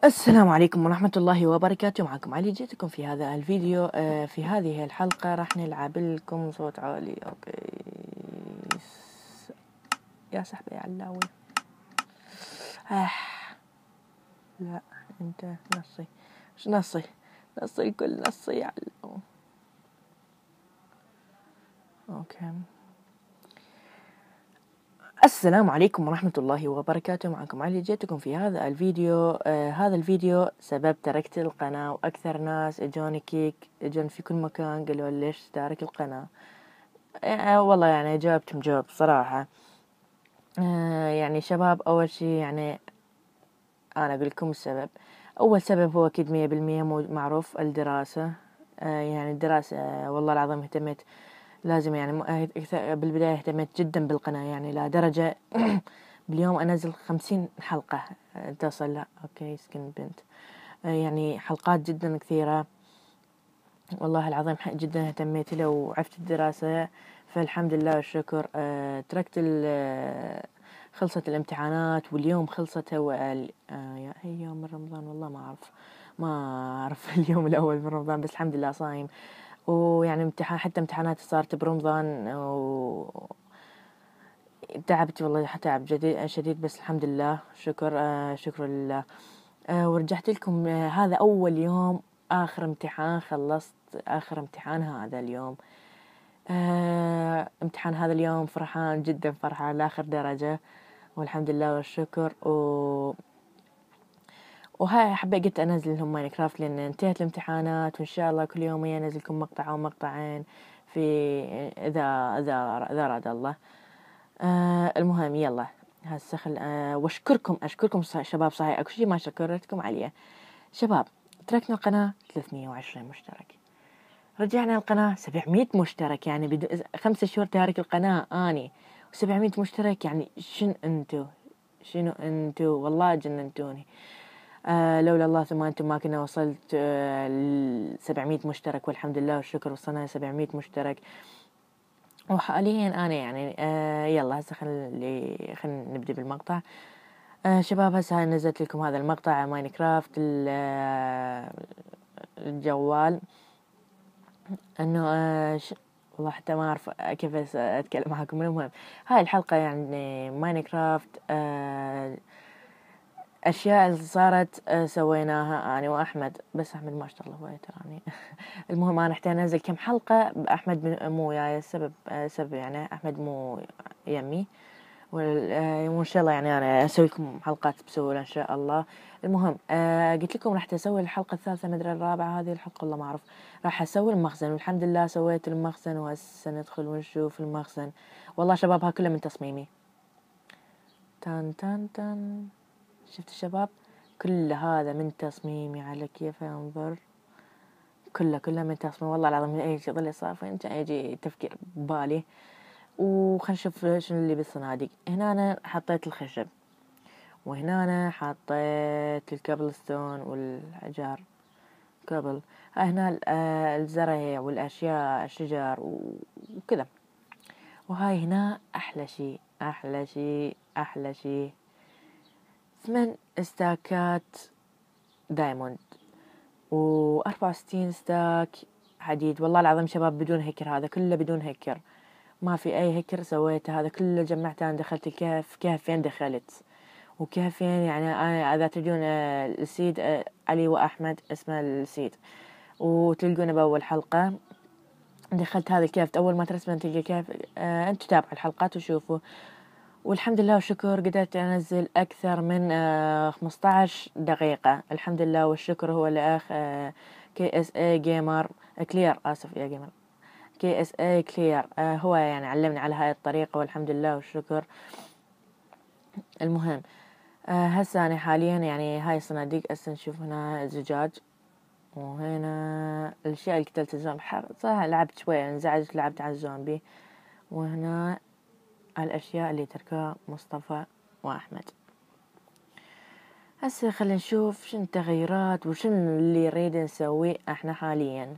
السلام عليكم ورحمة الله وبركاته. معكم علي، جيتكم في هذا الفيديو. في هذه الحلقة راح نلعب لكم صوت عالي. اوكي يا صاحبي يا علاوي. آه. لا انت نصي، مش نصي، نصي الكل نصي يا علاوي. اوكي. السلام عليكم ورحمة الله وبركاته. معكم علي، جيتكم في هذا الفيديو. هذا الفيديو سبب تركت القناة، وأكثر ناس اجوني كيك، اجون في كل مكان قالوا ليش تارك القناة. والله يعني جاوبتهم جواب صراحة. يعني شباب، أول شي يعني أنا أقول لكم السبب. أول سبب هو أكيد 100% معروف، الدراسة. يعني الدراسة، والله العظيم اهتميت، لازم يعني بالبداية اهتميت جدا بالقناة، يعني لا درجة باليوم أنزل 50 حلقة تصل. لا أوكي سكن بنت. يعني حلقات جدا كثيرة، والله العظيم جدا اهتميت له وعفت الدراسة، فالحمد لله والشكر. تركت خلصت الامتحانات، واليوم خلصت هو هي يوم من رمضان، والله ما أعرف اليوم الأول من رمضان، بس الحمد لله صايم. ويعني حتى امتحاناتي صارت برمضان، تعبت والله، تعب شديد، بس الحمد لله شكر. شكر لله. ورجعت لكم. هذا أول يوم، آخر امتحان خلصت، آخر امتحان هذا اليوم. امتحان هذا اليوم، فرحان جدا، فرحان لآخر درجة، والحمد لله والشكر. وهاي حبيت قلت أنزل لهم ماينكرافت لأن انتهت الامتحانات، وإن شاء الله كل يوم أنزل لكم مقطع أو مقطعين في إذا أراد الله. المهم يلا هسه أشكركم شباب. صحيح أكو شي ما شكرتكم عليه شباب. تركنا القناة 320 مشترك، رجعنا القناة 700 مشترك، يعني 5 شهور تارك القناة أني، و700 مشترك. يعني شنو انتو والله جننتوني. لولا الله ثم انتم ما كنا وصلت ل 700 مشترك، والحمد لله والشكر وصلنا 700 مشترك. وحاليا انا يعني يلا هسه خلينا نبدأ بالمقطع. شباب هسه نزلت لكم هذا المقطع ماينكرافت الجوال، انه والله حتى ما اعرف كيف اتكلم معكم. المهم هاي الحلقة يعني ماينكرافت، اشياء اللي صارت سويناها انا واحمد، بس احمد ما اشتغل هواية تراني. المهم انا احتاج انزل كم حلقة، احمد مو وياي، سبب يعني احمد مو يمي، وان شاء الله يعني انا اسوي لكم حلقات بسهوله ان شاء الله. المهم قلت لكم راح اسوي الحلقه الثالثه، مدري الرابعه هذه الحلقه والله ما اعرف. راح اسوي المخزن، والحمد لله سويت المخزن، وهسه ندخل ونشوف المخزن. والله شباب ها كله من تصميمي. تان تان تان، شفت الشباب، كل هذا من تصميمي، على كيف انظر، كله من تصميم، والله العظيم اي شيء ظل صار فين يجي تفكير ببالي. وخلنا نشوف شنو اللي بالصناديق. هنا أنا حطيت الخشب، وهنا أنا حطيت الكابلستون والحجار كابل. هنا الزرع والأشياء الشجر وكذا. وهاي هنا أحلى شي 8 استاكات دايموند، و64 ستاك حديد. والله العظيم شباب بدون هكر، هذا كله بدون هكر، ما في أي هكر سويته، هذا كله جمعته. أنا دخلت الكهف، كهفين دخلت، وكهفين يعني أنا إذا تجون السيد علي وأحمد اسمه السيد، وتلقونه بأول حلقة. دخلت هذا الكهف، أول ما ترسمن تلقى كهف. أنتوا تابعوا الحلقات وشوفوا. والحمد لله والشكر قدرت أنزل أكثر من 15 دقيقة، الحمد لله والشكر. هو الأخ KSA جيمر كلير، آسف يا جيمر، KSA كلير، هو يعني علمني على هاي الطريقة، والحمد لله والشكر. المهم هسه أنا حاليا يعني هاي الصناديق، هسه نشوف هنا زجاج، وهنا الأشياء اللي قتلت الزومبي. صراحة لعبت شوية، انزعجت لعبت على الزومبي. وهنا الأشياء اللي تركها مصطفى وأحمد. هسه خلينا نشوف شنو التغيرات وشنو اللي نريد نسويه احنا حاليا.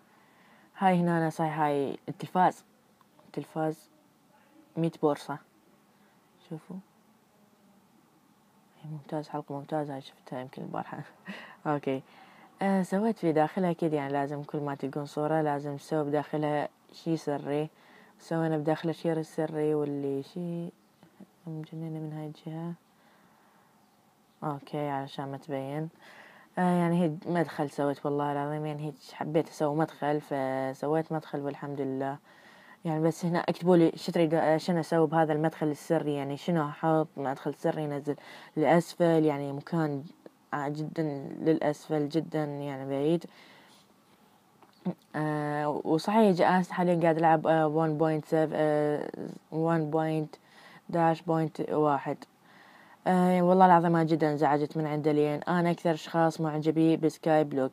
هاي هنا أنا صحيح هاي التلفاز 100 بورصة، شوفوا ممتاز، حلقة ممتازة هاي شفتها يمكن البارحة. اوكي. سويت في داخلها كده، يعني لازم كل ما تلقون صورة لازم تسوي بداخلها شي سري. سوينا بداخلها شير السري واللي شي مجننة من هاي الجهة. اوكي علشان ما تبين. يعني هي مدخل سويت والله العظيم، يعني هيك حبيت اسوي مدخل فسويت مدخل والحمد لله. يعني بس هنا اكتبوا لي شو تريد شنو اسوي بهذا المدخل السري، يعني شنو احط مدخل سري ينزل للاسفل، يعني مكان جدا للاسفل جدا يعني بعيد. وصحيح جاء حاليا قاعد العب 1.1 والله العظيم جدا انزعجت من عند لين انا اكثر اشخاص معجبي بسكاي بلوك.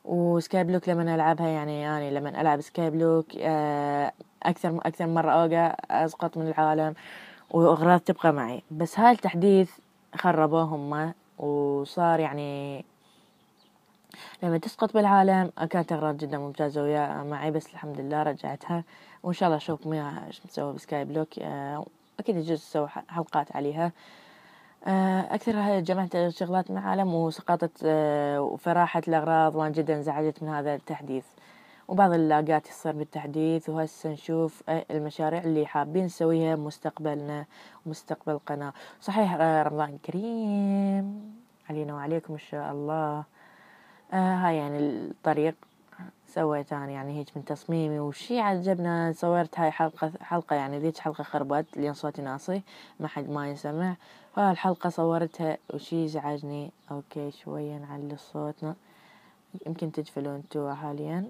وسكاي بلوك لما العبها يعني لما العب سكاي بلوك اكثر مرة اوقع اسقط من العالم واغراض تبقى معي. بس هاي التحديث خربوهم وصار يعني لما تسقط بالعالم كانت أغراض جدا ممتازة ويا معي، بس الحمد لله رجعتها. وإن شاء الله أشوف مياه إيش مسوي بسكاي بلوك. أكيد يجوز أسوي حلقات عليها. أكثر جمعت شغلات من العالم وسقطت وفراحة الأغراض، وأنا جدا انزعجت من هذا التحديث وبعض اللاقات يصير بالتحديث. وهسه نشوف المشاريع اللي حابين نسويها مستقبلنا ومستقبل القناة. صحيح رمضان كريم علينا وعليكم إن شاء الله. هاي يعني الطريق سويت أنا يعني هيك من تصميمي وشي عجبنا. صورت هاي حلقة يعني ذيك حلقة خربت لين صوتي ناصي ما حد ما يسمع. فالحلقة صورتها وشي زعجني. أوكي شوية نعلي صوتنا يمكن تجفلوا انتوا حاليا.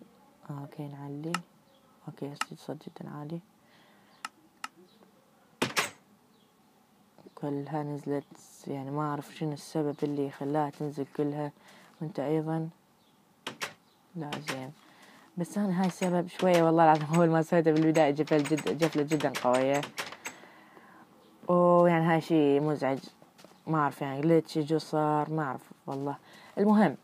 أوكي نعلي. أوكي الصوت جدا عالي. كلها نزلت يعني ما أعرف شنو السبب اللي خلاها تنزل كلها. وانت أيضا لا زين. بس أنا هاي السبب شوية والله العظيم أول ما سويته بالبداية جفلة جدا قوية. ويعني هاي شي مزعج ما أعرف يعني ليش يجو صار ما أعرف والله. المهم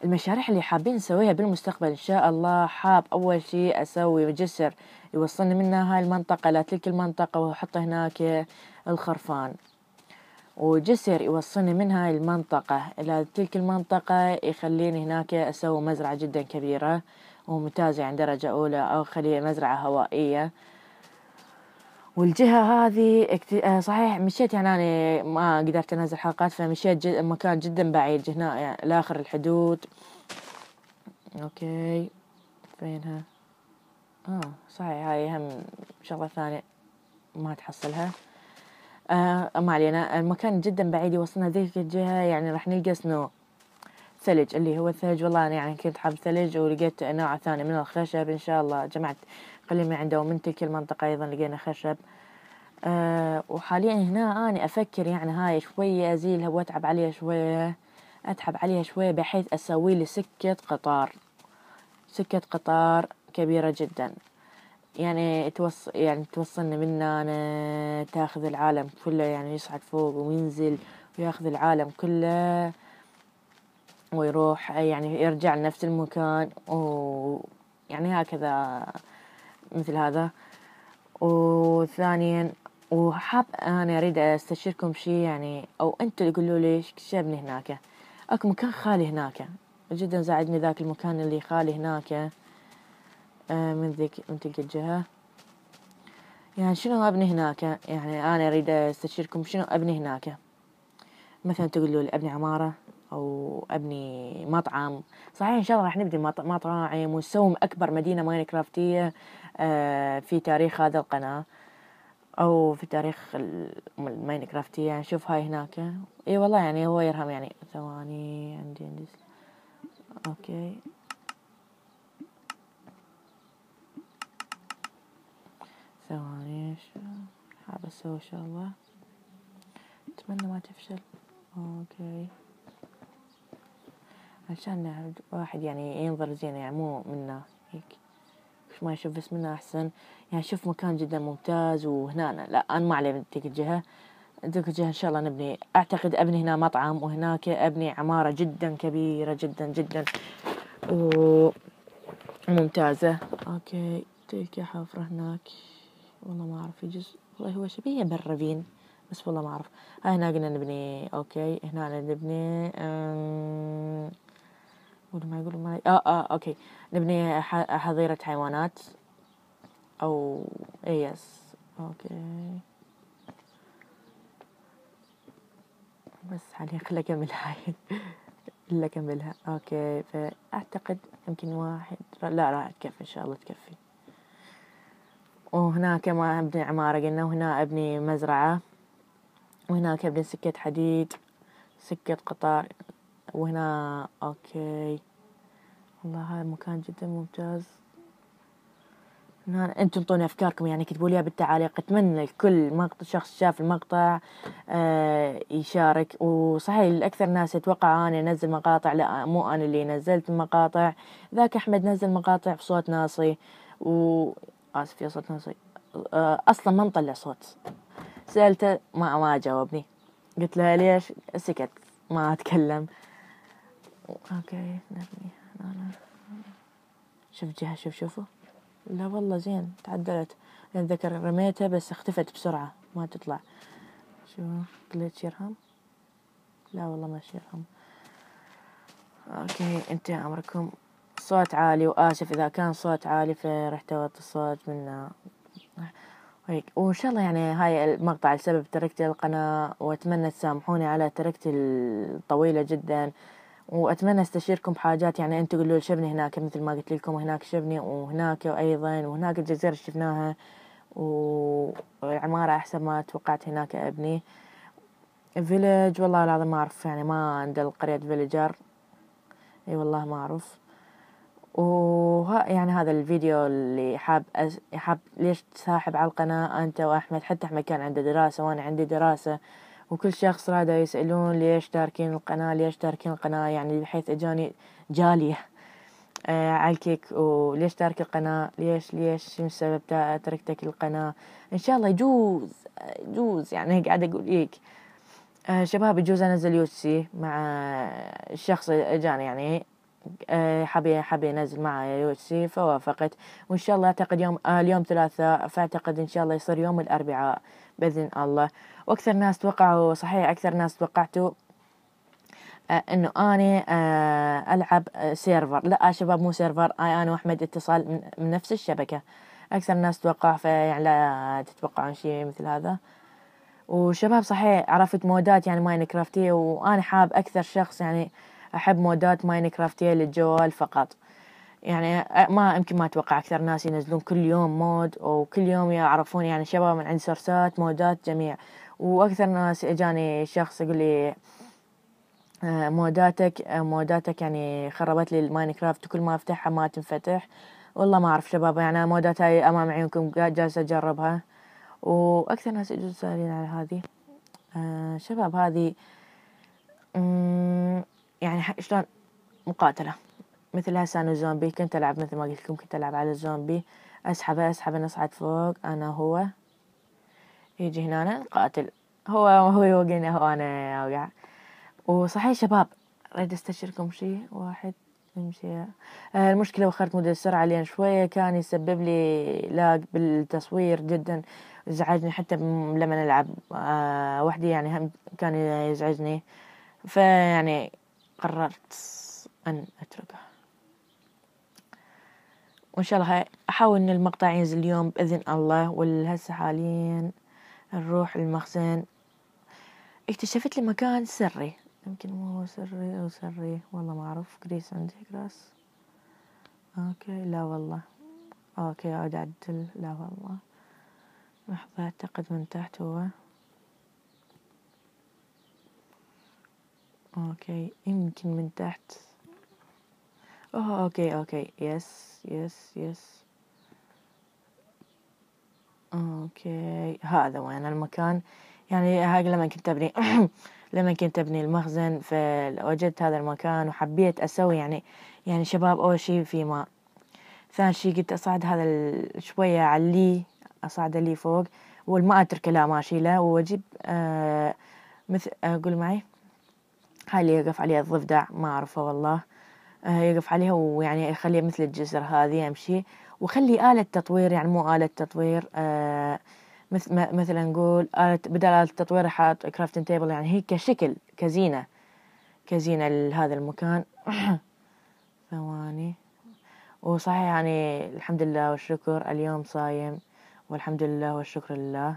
المشاريع اللي حابين نسويها بالمستقبل إن شاء الله. حاب أول شي أسوي جسر يوصلني منها هاي المنطقة لتلك المنطقة وأحط هناك الخرفان، وجسر يوصلني من هاي المنطقة إلى تلك المنطقة يخليني هناك أسوي مزرعة جدا كبيرة وممتازة يعني درجة أولى، أو خليها مزرعة هوائية. والجهة هذه صحيح مشيت يعني أنا ما قدرت أنزل حلقات فمشيت مكان جدا بعيد هنا يعني لآخر الحدود. أوكي فينها؟ صحيح هاي هم شغلة ثانية ما تحصلها. ما علينا. المكان جدا بعيد يوصلنا ذيك الجهة يعني راح نلقى سنو ثلج اللي هو الثلج. والله أنا يعني كنت حاب ثلج ولقيت نوع ثاني من الخشب. إن شاء الله جمعت قليل من عنده ومن تلك المنطقة أيضا لقينا خشب. وحاليا هنا أنا أفكر يعني هاي شوية أزيلها وأتعب عليها شوية. أتعب عليها شوية بحيث أسوي لي سكة قطار كبيرة جدا يعني توصلنا منا أنا تاخذ العالم كله يعني يصعد فوق وينزل وياخذ العالم كله ويروح يعني يرجع لنفس المكان ويعني هكذا مثل هذا. وثانيا وحاب أنا أريد أستشيركم شيء يعني أو أنتوا يقولوا لي شو ابني هناك. أكو مكان خالي هناك جدا زعجني ذاك المكان اللي خالي هناك من تلك الجهة. يعني شنو أبني هناك؟ يعني أنا أريد أستشيركم شنو أبني هناك. مثلا تقولوا لي أبني عمارة أو أبني مطعم. صحيح إن شاء الله راح نبدي مطاعم ونسوي أكبر مدينة ماينكرافتية في تاريخ هذا القناة أو في تاريخ الماينكرافتية. يعني شوف هاي هناك. إيه والله يعني هو يرهم يعني ثواني عندي أوكي ثواني حاب أسوي شغلة أتمنى ما تفشل. أوكي عشان واحد يعني ينظر زين يعني مو منا هيك مش ما يشوف بس منا أحسن. يعني شوف مكان جدا ممتاز. وهنا لا أنا ما علي من تلك الجهة إن شاء الله نبني. أعتقد أبني هنا مطعم وهناك أبني عمارة جدا كبيرة جدا جدا وممتازة. أوكي تلك حفرة هناك والله ما أعرف يجوز والله هو شبيه بربين بس والله ما أعرف. هاي هنا قلنا نبني أوكي، هنا نبني يقولوا ما يقولوا ما أوكي، نبني حظيرة حيوانات أو يس أوكي. بس حاليا خلي أكمل هاي إلا أكملها أوكي. فأعتقد يمكن واحد، لا راح تكفي إن شاء الله تكفي. وهنا كمان أبني عمارة قلنا، وهنا أبني مزرعة، وهناك أبني سكة حديد، سكة قطار، وهنا أوكي. والله هذا المكان جدا ممتاز. أنتم انطوني أفكاركم يعني، كتبوا لي بالتعاليق. أتمنى كل شخص شاف المقطع يشارك. وصحيح الأكثر ناس يتوقع أنا أنزل مقاطع، لا مو أنا اللي نزلت المقاطع، ذاك أحمد نزل مقاطع بصوت ناصي، آسف يا صوت ناصي. أصلا ما مطلع صوت. سألته ما جاوبني، قلت له ليش، سكت ما أتكلم. أوكي نبني هنا. شوف جهة، شوفوا. لا والله زين تعدلت، لأن ذكر رميتها بس اختفت بسرعة ما تطلع. شو قلت يرهم؟ لا والله ما يرهم. أوكي انتهى أمركم. صوت عالي، وآسف إذا كان صوت عالي فرح توطي الصوت منا هيك. وإن شاء الله يعني هاي المقطع لسبب تركت القناة، وأتمنى تسامحوني على تركت الطويلة جدا، وأتمنى استشيركم بحاجات. يعني أنتوا قولوا شبني هناك مثل ما قلت لكم، هناك شبني، وهناك أيضا، وهناك الجزيرة شفناها، وعمارة أحسن ما توقعت هناك أبني. فيلج والله العظيم ما أعرف، يعني ما عند القرية فيلجر، أي والله ما أعرف. يعني هذا الفيديو اللي حاب ليش تساحب على القناة أنت وأحمد. حتى أحمد كان عنده دراسة وأنا عندي دراسة، وكل شخص رادوا يسألون ليش تاركين القناة، ليش تاركين القناة، يعني بحيث أجاني جالية على الكيك، وليش تارك القناة، ليش شو السبب تركتك القناة. إن شاء الله يجوز يعني قاعد أقول ليك شباب، يجوز أنزل يوتسي مع الشخص أجاني يعني حبي ينزل معي يوتسي، فوافقت. وإن شاء الله أعتقد اليوم ثلاثاء، فأعتقد إن شاء الله يصير يوم الأربعاء بإذن الله. وأكثر ناس توقعوا صحيح، أكثر ناس توقعتوا إنه أنا ألعب سيرفر. لا شباب مو سيرفر، أنا وأحمد اتصال من نفس الشبكة. أكثر ناس توقع، فيعني لا تتوقعون شيء مثل هذا. وشباب صحيح عرفت مودات يعني ماينكرافتية، وأنا حاب أكثر شخص يعني أحب مودات ماينكرافتية للجوال فقط. يعني ما يمكن ما أتوقع أكثر ناس ينزلون كل يوم مود، وكل يوم يعرفون يعني شباب من عند سورسات مودات جميع. وأكثر ناس إجاني شخص يقول لي موداتك يعني خربت لي الماينكرافت، وكل ما أفتحها ما تنفتح. والله ما أعرف شباب، يعني مودات هاي أمام عيونكم جالسة أجربها. وأكثر ناس يجوا سائلين على هذه شباب. هذه يعني شلون مقاتلة، مثل هسه أنا زومبي كنت ألعب، مثل ما قلت لكم كنت ألعب على الزومبي، أسحبه نصعد فوق أنا هو، يجي هنا نقاتل، هو يوقعني هو أنا أوقع. وصحيح شباب أريد أستشيركم شيء واحد نمشي. المشكلة وخرت مدة السرعة لين شوية كان يسبب لي لاج بالتصوير جدا، يزعجني حتى لما نلعب وحدي، يعني هم كان يزعجني، فيعني قررت أن أتركه. وإن شاء الله أحاول إن المقطع ينزل اليوم بإذن الله. والهسه حاليا نروح المخزن. اكتشفت لي مكان سري، يمكن مو هو سري أو سري والله ما أعرف. جريس عندي جراس أوكي، لا والله أوكي أعود أعدل، لا والله لحظة أعتقد من تحت هو أوكي، يمكن من تحت. أوكي يس أوكي. هذا وين المكان، يعني هاي لما كنت أبني لما كنت أبني المخزن فوجدت هذا المكان وحبيت أسوي يعني شباب. أول شيء في ماء، ثاني شيء قلت أصعد هذا شوية عليه، أصعد لي فوق، والماء أتركه لا ما أشيله، وأجيب مثل أقول معي هاي اللي يقف عليها الضفدع ما أعرفه والله، يقف عليها ويعني يخليها مثل الجسر هذه أمشي. وخلي آلة تطوير، يعني مو آلة تطوير مثلا نقول بدل آلة التطوير حاط كرافتنج تيبل، يعني هي كشكل كزينة لهذا المكان. ثواني. وصحيح يعني الحمد لله والشكر اليوم صايم، والحمد لله والشكر لله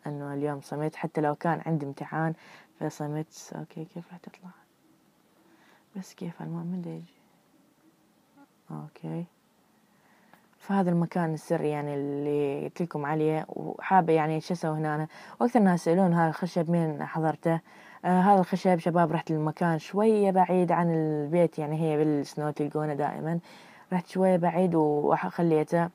انه اليوم صمت، حتى لو كان عندي امتحان فصمت. اوكي كيف راح تطلع؟ بس كيف المهم من يجي. اوكي. فهذا المكان السري يعني اللي قلت لكم عليه، وحابة يعني شو اسوي هنا. واكثر ناس يسألون هذا الخشب مين حضرته. هذا الخشب شباب رحت المكان شوية بعيد عن البيت، يعني هي بالسنو تلقونه دائما. رحت شوية بعيد وخليته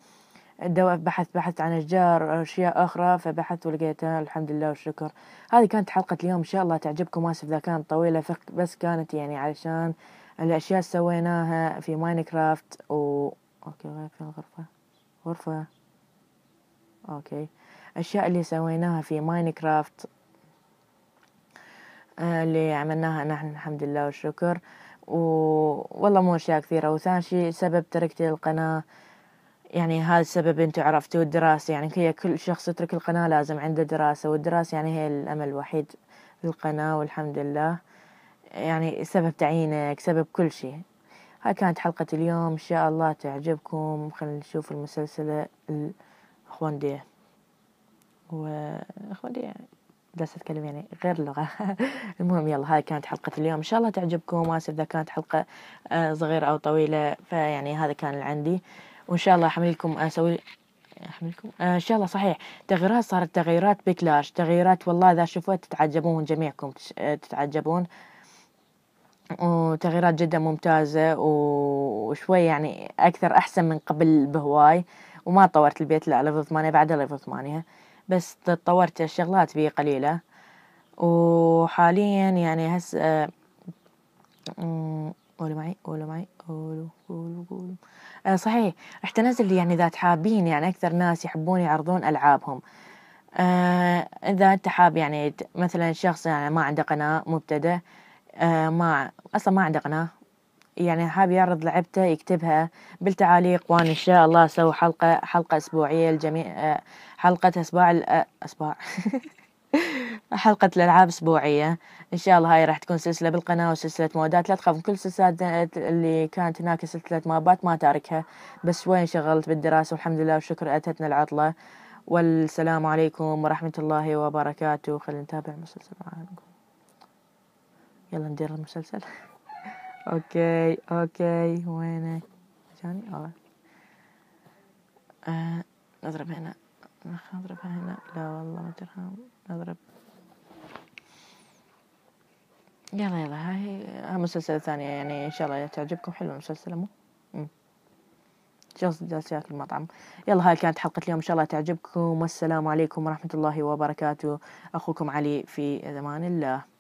بحثت عن أشجار أشياء أخرى، فبحثت ولقيتها الحمد لله والشكر. هذه كانت حلقة اليوم، إن شاء الله تعجبكم. آسف إذا كانت طويلة، بس كانت يعني علشان الأشياء سويناها في ماينكرافت أوكي غير في غرفة. أوكي. أشياء اللي سويناها في ماينكرافت، اللي عملناها نحن الحمد لله والشكر. والله مو أشياء كثيرة. وثاني شيء سبب تركتي القناة، يعني هذا السبب انتوا عرفتوا، الدراسة. يعني هي كل شخص يترك القناة لازم عنده دراسة، والدراسة يعني هي الأمل الوحيد للقناة، والحمد لله يعني سبب تعيينك، سبب كل شيء. هاي كانت حلقة اليوم، إن شاء الله تعجبكم. خلينا نشوف المسلسل الأخوان دي وأخوان دي جالسة أتكلم يعني غير اللغة. المهم يلا، هاي كانت حلقة اليوم، إن شاء الله تعجبكم. آسف إذا كانت حلقة صغيرة أو طويلة، فيعني هذا كان اللي عندي. وإن شاء الله أحملكم إن شاء الله. صحيح تغييرات، صارت تغييرات بكلاش، تغييرات والله إذا شوفوها تتعجبون جميعكم، تتعجبون. وتغييرات جدا ممتازة، وشوي يعني أكثر أحسن من قبل بهواي. وما طورت البيت، لا ليفل 8 بعد ليفل 8، بس تطورت الشغلات بيه قليلة. وحاليا يعني قولوا. صحيح رح انزل يعني اذا تحابين، يعني اكثر ناس يحبون يعرضون العابهم. اذا انت حاب يعني مثلا شخص يعني ما عنده قناة، مبتدئ، اصلا ما عنده قناة، يعني حاب يعرض لعبته، يكتبها بالتعاليق، وانا ان شاء الله اسوي حلقة اسبوعية الجميع. حلقة اسبوع حلقة الألعاب أسبوعية إن شاء الله. هاي راح تكون سلسلة بالقناة وسلسلة مودات. لا تخافون، كل سلسلة اللي كانت هناك سلسلة مابات ما تاركها، بس شوي انشغلت بالدراسة والحمد لله والشكر أتتنا العطلة. والسلام عليكم ورحمة الله وبركاته. خلينا نتابع المسلسل معاكم. يلا ندير المسلسل. أوكي وينك جاني؟ نضرب هنا، نضربها هنا. لا والله ما ترهم، نضرب. يلا هاي مسلسل ثانية يعني إن شاء الله تعجبكم. حلو المسلسل مو شخص جالس ياكل مطعم. يلا هاي كانت حلقة اليوم، إن شاء الله تعجبكم. والسلام عليكم ورحمة الله وبركاته. أخوكم علي في أمان الله.